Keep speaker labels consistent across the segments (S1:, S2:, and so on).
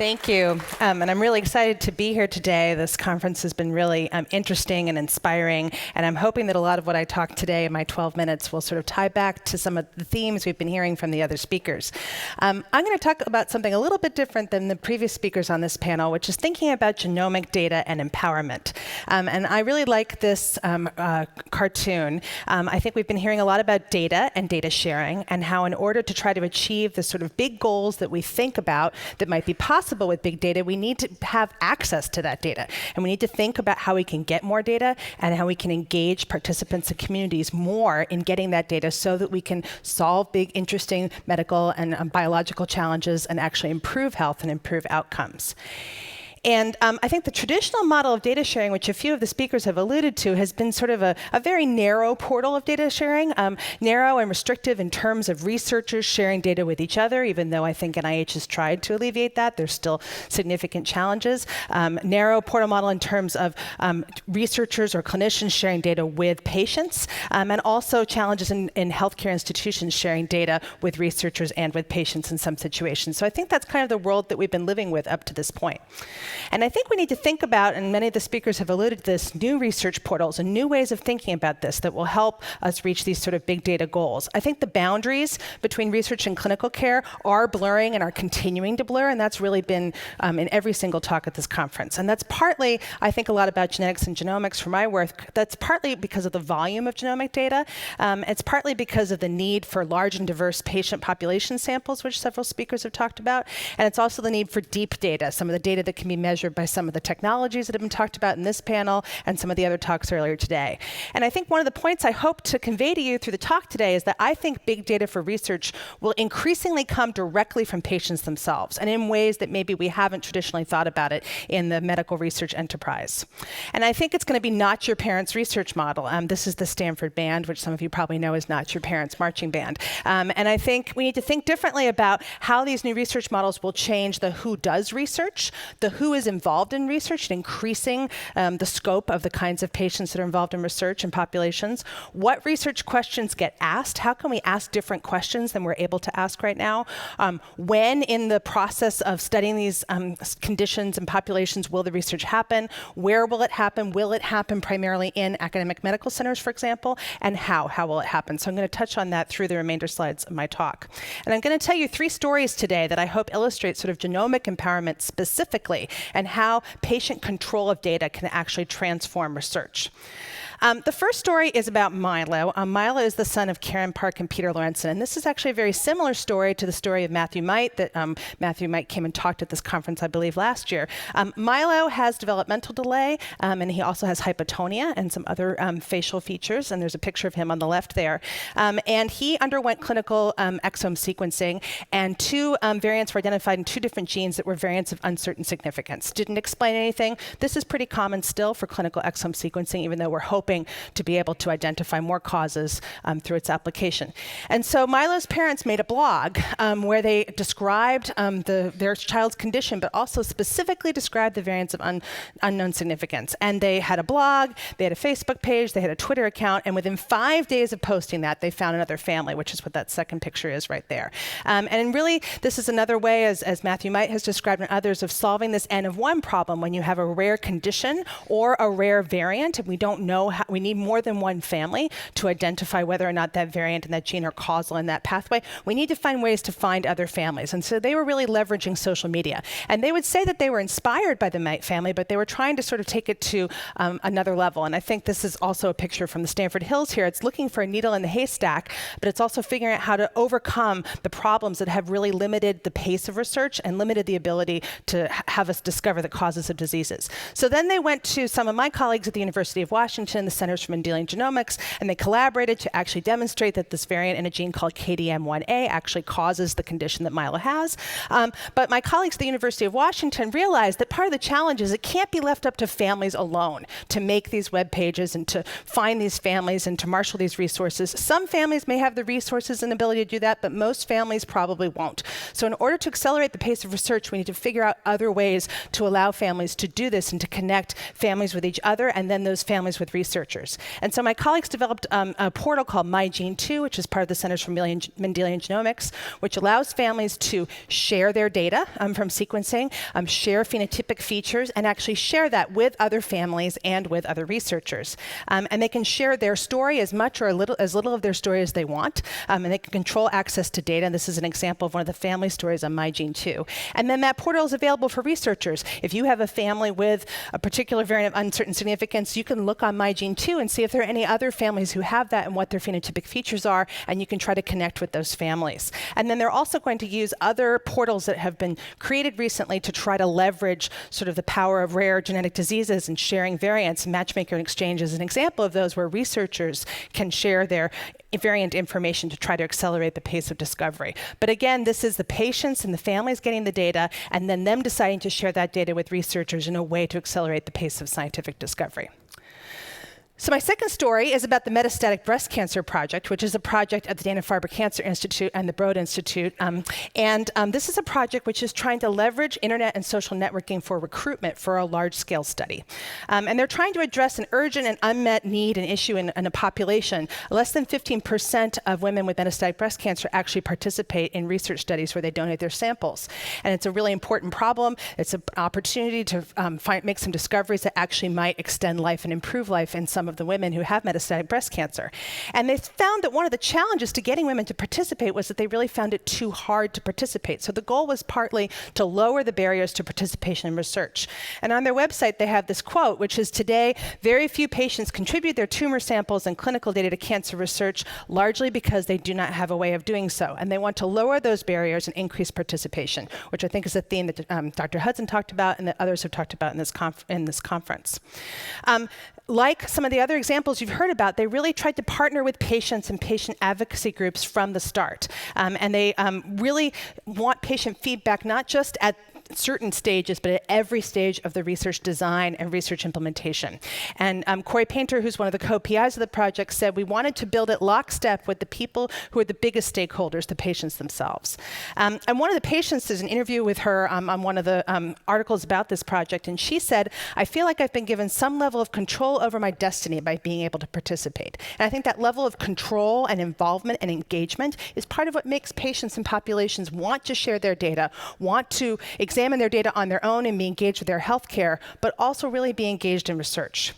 S1: Thank you. And I'm really excited to be here today. This conference has been really interesting and inspiring, and I'm hoping that a lot of what I talk today in my 12 minutes will sort of tie back to some of the themes we've been hearing from the other speakers. I'm going to talk about something a little bit different than the previous speakers on this panel, which is thinking about genomic data and empowerment. And I really like this cartoon. I think we've been hearing a lot about data and data sharing, and how in order to try to achieve the sort of big goals that we think about that might be possible with big data, we need to have access to that data. And we need to think about how we can get more data and how we can engage participants and communities more in getting that data so that we can solve big, interesting medical and biological challenges and actually improve health and improve outcomes. And I think the traditional model of data sharing, which a few of the speakers have alluded to, has been sort of a very narrow portal of data sharing, narrow and restrictive in terms of researchers sharing data with each other, even though I think NIH has tried to alleviate that. There's still significant challenges. Narrow portal model in terms of researchers or clinicians sharing data with patients, and also challenges in healthcare institutions sharing data with researchers and with patients in some situations. So I think that's kind of the world that we've been living with up to this point. And I think we need to think about, and many of the speakers have alluded to this, new research portals and new ways of thinking about this that will help us reach these sort of big data goals. I think the boundaries between research and clinical care are blurring and are continuing to blur, and that's really been in every single talk at this conference. And that's partly, I think, a lot about genetics and genomics for my work. That's partly because of the volume of genomic data. It's partly because of the need for large and diverse patient population samples, which several speakers have talked about. And it's also the need for deep data, some of the data that can be measured by some of the technologies that have been talked about in this panel and some of the other talks earlier today. And I think one of the points I hope to convey to you through the talk today is that I think big data for research will increasingly come directly from patients themselves, and in ways that maybe we haven't traditionally thought about it in the medical research enterprise. And I think it's going to be Not Your Parents' research model. This is the Stanford band, which some of you probably know is Not Your Parents' marching band. And I think we need to think differently about how these new research models will change the who does research, the who is involved in research, and increasing the scope of the kinds of patients that are involved in research and populations. What research questions get asked? How can we ask different questions than we're able to ask right now? When in the process of studying these conditions and populations will the research happen? Where will it happen? Will it happen primarily in academic medical centers, for example? And how? How will it happen? So I'm going to touch on that through the remainder slides of my talk. And I'm going to tell you 3 stories today that I hope illustrate sort of genomic empowerment specifically, and how patient control of data can actually transform research. The first story is about Milo. Milo is the son of Karen Park and Peter Lorentzen. And this is actually a very similar story to the story of Matthew Might that Matthew Might came and talked at this conference, I believe, last year. Milo has developmental delay, and he also has hypotonia and some other facial features. And there's a picture of him on the left there. And he underwent clinical exome sequencing, and 2 variants were identified in 2 different genes that were variants of uncertain significance. Didn't explain anything. This is pretty common still for clinical exome sequencing, even though we're hoping to be able to identify more causes through its application. And so Milo's parents made a blog where they described their child's condition, but also specifically described the variants of unknown significance. And they had a blog, they had a Facebook page, they had a Twitter account, and within 5 days of posting that, they found another family, which is what that second picture is right there. And really, this is another way, as Matthew Might has described and others, of solving this N of 1 problem when you have a rare condition or a rare variant, and we don't know how. We need more than one family to identify whether or not that variant and that gene are causal in that pathway. We need to find ways to find other families. And so they were really leveraging social media. And they would say that they were inspired by the Might family, but they were trying to sort of take it to another level. And I think this is also a picture from the Stanford Hills here. It's looking for a needle in the haystack, but it's also figuring out how to overcome the problems that have really limited the pace of research and limited the ability to have us discover the causes of diseases. So then they went to some of my colleagues at the University of Washington, the Centers for Mendelian Genomics, and they collaborated to actually demonstrate that this variant in a gene called KDM1A actually causes the condition that Milo has. But my colleagues at the University of Washington realized that part of the challenge is it can't be left up to families alone to make these web pages and to find these families and to marshal these resources. Some families may have the resources and ability to do that, but most families probably won't. So in order to accelerate the pace of research, we need to figure out other ways to allow families to do this and to connect families with each other and then those families with research researchers. And so my colleagues developed a portal called MyGene2, which is part of the Centers for Mendelian Genomics, which allows families to share their data from sequencing, share phenotypic features, and actually share that with other families and with other researchers. And they can share their story as much or as little of their story as they want, and they can control access to data. And this is an example of one of the family stories on MyGene2. And then that portal is available for researchers. If you have a family with a particular variant of uncertain significance, you can look on MyGene2 and see if there are any other families who have that and what their phenotypic features are, and you can try to connect with those families. And then they're also going to use other portals that have been created recently to try to leverage sort of the power of rare genetic diseases and sharing variants. Matchmaker Exchange is an example of those where researchers can share their variant information to try to accelerate the pace of discovery. But again, this is the patients and the families getting the data, and then them deciding to share that data with researchers in a way to accelerate the pace of scientific discovery. So my second story is about the Metastatic Breast Cancer Project, which is a project at the Dana-Farber Cancer Institute and the Broad Institute. This is a project which is trying to leverage internet and social networking for recruitment for a large-scale study. And they're trying to address an urgent and unmet need and issue in a population. Less than 15% of women with metastatic breast cancer actually participate in research studies where they donate their samples. And it's a really important problem. It's an opportunity to make some discoveries that actually might extend life and improve life in some of the women who have metastatic breast cancer. And they found that one of the challenges to getting women to participate was that they really found it too hard to participate. So the goal was partly to lower the barriers to participation in research. And on their website, they have this quote, which is, "Today, very few patients contribute their tumor samples and clinical data to cancer research, largely because they do not have a way of doing so." And they want to lower those barriers and increase participation, which I think is a theme that Dr. Hudson talked about and that others have talked about in this conference. Like some of the other examples you've heard about, they really tried to partner with patients and patient advocacy groups from the start. And they really want patient feedback, not just at certain stages, but at every stage of the research design and research implementation. And Corey Painter, who's one of the co-PIs of the project, said, "We wanted to build it lockstep with the people who are the biggest stakeholders, the patients themselves." And one of the patients, there's an interview with her on one of the articles about this project, and she said, "I feel like I've been given some level of control over my destiny by being able to participate." And I think that level of control and involvement and engagement is part of what makes patients and populations want to share their data, want to examine their data on their own and be engaged with their healthcare, but also really be engaged in research.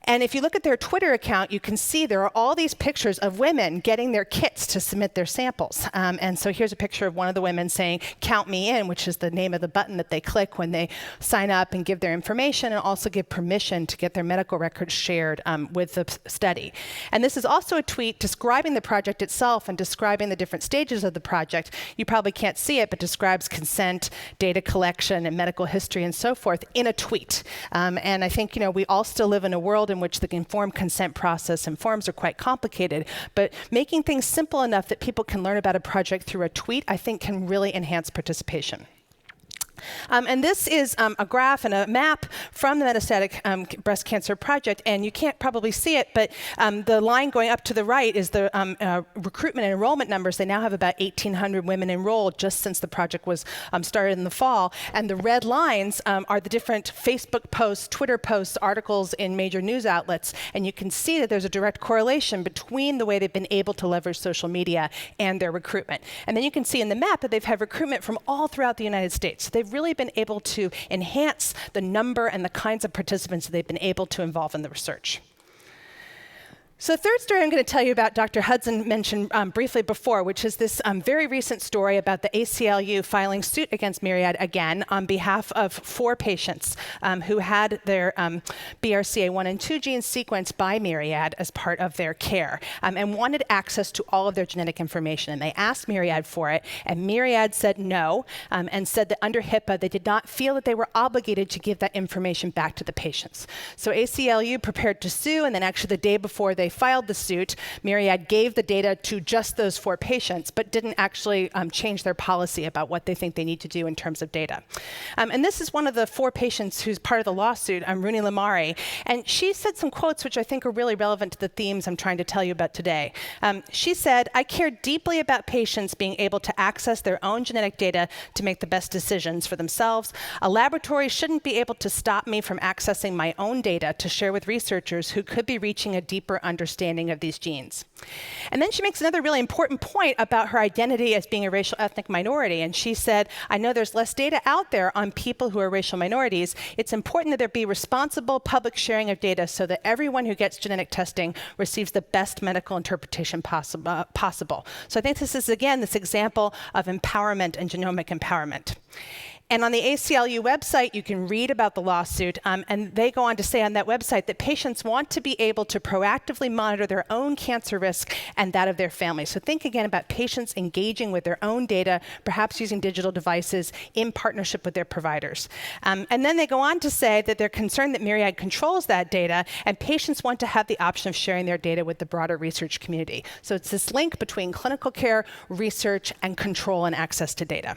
S1: And if you look at their Twitter account, you can see there are all these pictures of women getting their kits to submit their samples. And so here's a picture of one of the women saying, "Count me in," which is the name of the button that they click when they sign up and give their information and also give permission to get their medical records shared with the study. And this is also a tweet describing the project itself and describing the different stages of the project. You probably can't see it, but describes consent, data collection, and medical history and so forth in a tweet. And I think, we all still live in a world in which the informed consent process and forms are quite complicated, but making things simple enough that people can learn about a project through a tweet, I think, can really enhance participation. And this is a graph and a map from the Metastatic Breast Cancer Project, and you can't probably see it, but the line going up to the right is the recruitment and enrollment numbers. They now have about 1,800 women enrolled just since the project was started in the fall, and the red lines are the different Facebook posts, Twitter posts, articles in major news outlets, and you can see that there's a direct correlation between the way they've been able to leverage social media and their recruitment. And then you can see in the map that they've had recruitment from all throughout the United States. So they've really been able to enhance the number and the kinds of participants that they've been able to involve in the research. So the third story I'm going to tell you about, Dr. Hudson mentioned briefly before, which is this very recent story about the ACLU filing suit against Myriad again on behalf of 4 patients who had their BRCA1 and 2 genes sequenced by Myriad as part of their care and wanted access to all of their genetic information. And they asked Myriad for it, and Myriad said no, and said that under HIPAA they did not feel that they were obligated to give that information back to the patients. So ACLU prepared to sue, and then actually the day before they filed the suit, Myriad gave the data to just those 4 patients, but didn't actually change their policy about what they think they need to do in terms of data. And this is one of the 4 patients who's part of the lawsuit, Rooney Lamari. And she said some quotes which I think are really relevant to the themes I'm trying to tell you about today. She said, "I care deeply about patients being able to access their own genetic data to make the best decisions for themselves. A laboratory shouldn't be able to stop me from accessing my own data to share with researchers who could be reaching a deeper understanding of these genes." And then she makes another really important point about her identity as being a racial ethnic minority. And she said, "I know there's less data out there on people who are racial minorities. It's important that there be responsible public sharing of data so that everyone who gets genetic testing receives the best medical interpretation possible." So I think this is, again, this example of empowerment and genomic empowerment. And on the ACLU website, you can read about the lawsuit, and they go on to say on that website that patients want to be able to proactively monitor their own cancer risk and that of their family. So think again about patients engaging with their own data, perhaps using digital devices in partnership with their providers. And then they go on to say that they're concerned that Myriad controls that data, and patients want to have the option of sharing their data with the broader research community. So it's this link between clinical care, research, and control and access to data.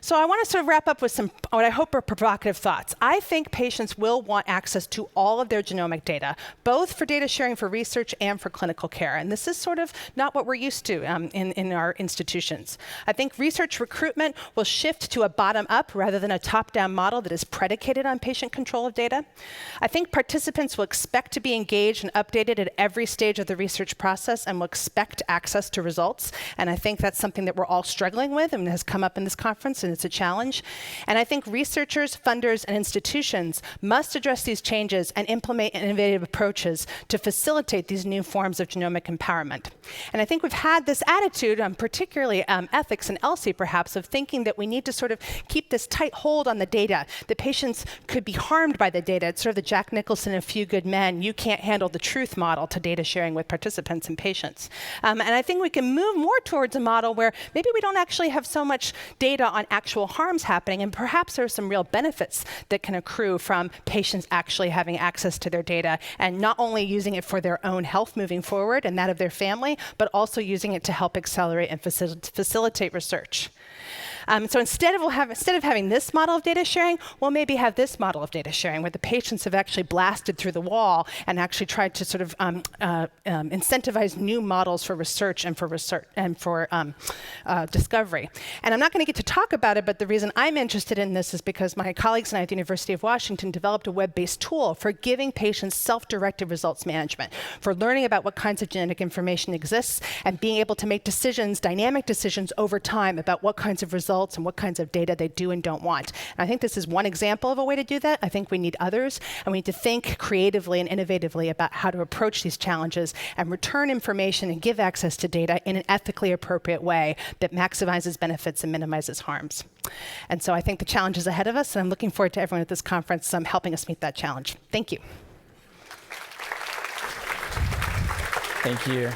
S1: So I want to sort of wrap up with some what I hope are provocative thoughts. I think patients will want access to all of their genomic data, both for data sharing for research and for clinical care. And this is sort of not what we're used to in our institutions. I think research recruitment will shift to a bottom-up rather than a top-down model that is predicated on patient control of data. I think participants will expect to be engaged and updated at every stage of the research process and will expect access to results. And I think that's something that we're all struggling with and has come up in this conference, and it's a challenge. And I think researchers, funders, and institutions must address these changes and implement innovative approaches to facilitate these new forms of genomic empowerment. And I think we've had this attitude, particularly ethics and ELSI perhaps, of thinking that we need to sort of keep this tight hold on the data, that patients could be harmed by the data. It's sort of the Jack Nicholson and A Few Good Men, you can't handle the truth model to data sharing with participants and patients. And I think we can move more towards a model where maybe we don't actually have so much data on actual harms happening, and perhaps there are some real benefits that can accrue from patients actually having access to their data and not only using it for their own health moving forward and that of their family, but also using it to help accelerate and facilitate research. So instead of having this model of data sharing, we'll maybe have this model of data sharing where the patients have actually blasted through the wall and actually tried to sort of incentivize new models for research and for discovery. And I'm not going to get to talk about it, but the reason I'm interested in this is because my colleagues and I at the University of Washington developed a web-based tool for giving patients self-directed results management, for learning about what kinds of genetic information exists and being able to make decisions, dynamic decisions over time about what kinds of results and what kinds of data they do and don't want. And I think this is one example of a way to do that. I think we need others, and we need to think creatively and innovatively about how to approach these challenges and return information and give access to data in an ethically appropriate way that maximizes benefits and minimizes harms. And so I think the challenge is ahead of us, and I'm looking forward to everyone at this conference helping us meet that challenge. Thank you.
S2: Thank you.